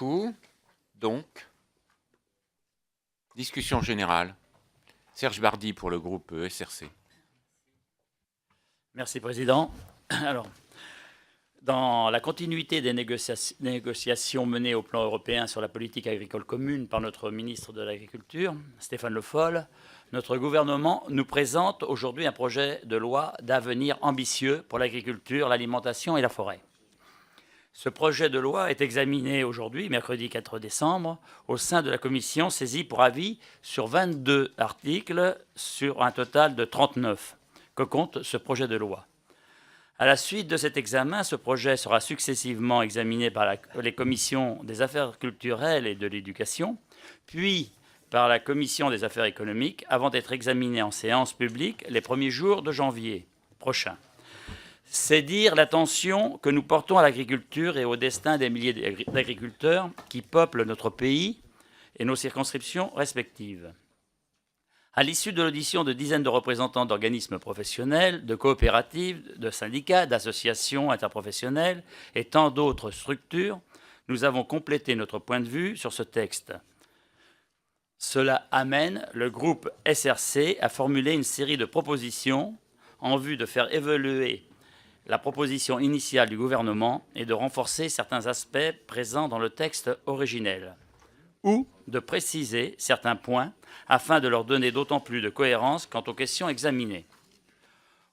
beaucoup. Donc, discussion générale. Serge Bardy pour le groupe SRC. Merci, Président. Alors, dans la continuité des négociations menées au plan européen sur la politique agricole commune par notre ministre de l'Agriculture, Stéphane Le Foll, notre gouvernement nous présente aujourd'hui un projet de loi d'avenir ambitieux pour l'agriculture, l'alimentation et la forêt. Ce projet de loi est examiné aujourd'hui, mercredi 4 décembre, au sein de la commission saisie pour avis sur 22 articles sur un total de 39 que compte ce projet de loi. À la suite de cet examen, ce projet sera successivement examiné par les commissions des affaires culturelles et de l'éducation, puis par la commission des affaires économiques, avant d'être examiné en séance publique les premiers jours de janvier prochain. C'est dire l'attention que nous portons à l'agriculture et au destin des milliers d'agriculteurs qui peuplent notre pays et nos circonscriptions respectives. À l'issue de l'audition de dizaines de représentants d'organismes professionnels, de coopératives, de syndicats, d'associations interprofessionnelles et tant d'autres structures, nous avons complété notre point de vue sur ce texte. Cela amène le groupe SRC à formuler une série de propositions en vue de faire évoluer la proposition initiale du gouvernement et de renforcer certains aspects présents dans le texte originel, ou de préciser certains points afin de leur donner d'autant plus de cohérence quant aux questions examinées.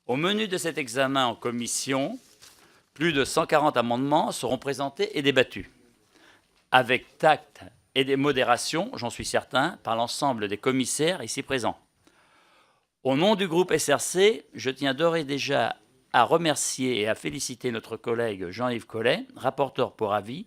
Au menu de cet examen en commission, plus de 140 amendements seront présentés et débattus, avec tact et des modérations, j'en suis certain, par l'ensemble des commissaires ici présents. Au nom du groupe SRC, je tiens d'ores et déjà à remercier et à féliciter notre collègue Jean-Yves Collet, rapporteur pour avis,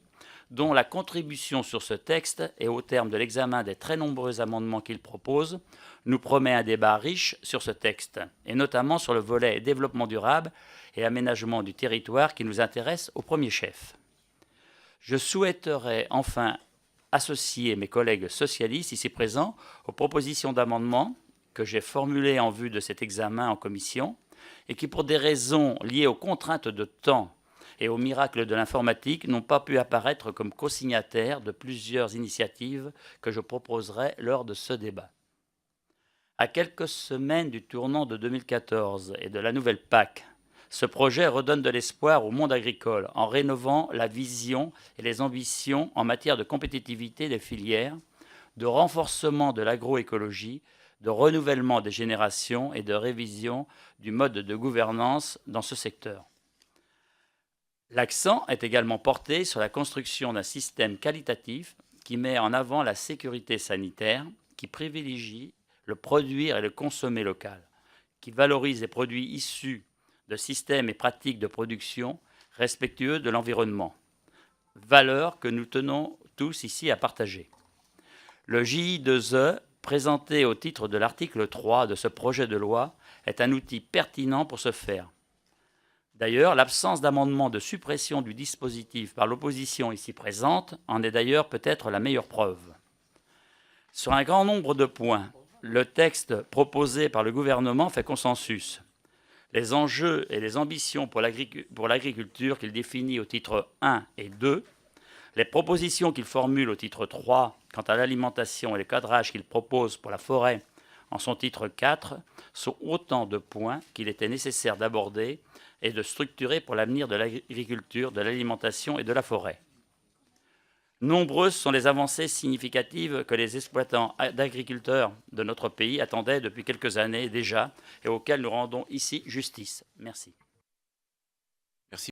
dont la contribution sur ce texte et au terme de l'examen des très nombreux amendements qu'il propose, nous promet un débat riche sur ce texte, et notamment sur le volet développement durable et aménagement du territoire qui nous intéresse au premier chef. Je souhaiterais enfin associer mes collègues socialistes ici présents aux propositions d'amendements que j'ai formulées en vue de cet examen en commission, et qui, pour des raisons liées aux contraintes de temps et aux miracles de l'informatique, n'ont pas pu apparaître comme co-signataires de plusieurs initiatives que je proposerai lors de ce débat. À quelques semaines du tournant de 2014 et de la nouvelle PAC, ce projet redonne de l'espoir au monde agricole en rénovant la vision et les ambitions en matière de compétitivité des filières, de renforcement de l'agroécologie, de renouvellement des générations et de révision du mode de gouvernance dans ce secteur. L'accent est également porté sur la construction d'un système qualitatif qui met en avant la sécurité sanitaire, qui privilégie le produire et le consommer local, qui valorise les produits issus de systèmes et pratiques de production respectueux de l'environnement, valeurs que nous tenons tous ici à partager. Le JI2E, présenté au titre de l'article 3 de ce projet de loi, est un outil pertinent pour ce faire. D'ailleurs, l'absence d'amendement de suppression du dispositif par l'opposition ici présente en est d'ailleurs peut-être la meilleure preuve. Sur un grand nombre de points, le texte proposé par le gouvernement fait consensus. Les enjeux et les ambitions pour l'agriculture qu'il définit au titre 1 et 2, les propositions qu'il formule au titre 3 quant à l'alimentation et le cadrage qu'il propose pour la forêt en son titre 4 sont autant de points qu'il était nécessaire d'aborder et de structurer pour l'avenir de l'agriculture, de l'alimentation et de la forêt. Nombreuses sont les avancées significatives que les exploitants d'agriculteurs de notre pays attendaient depuis quelques années déjà et auxquelles nous rendons ici justice. Merci.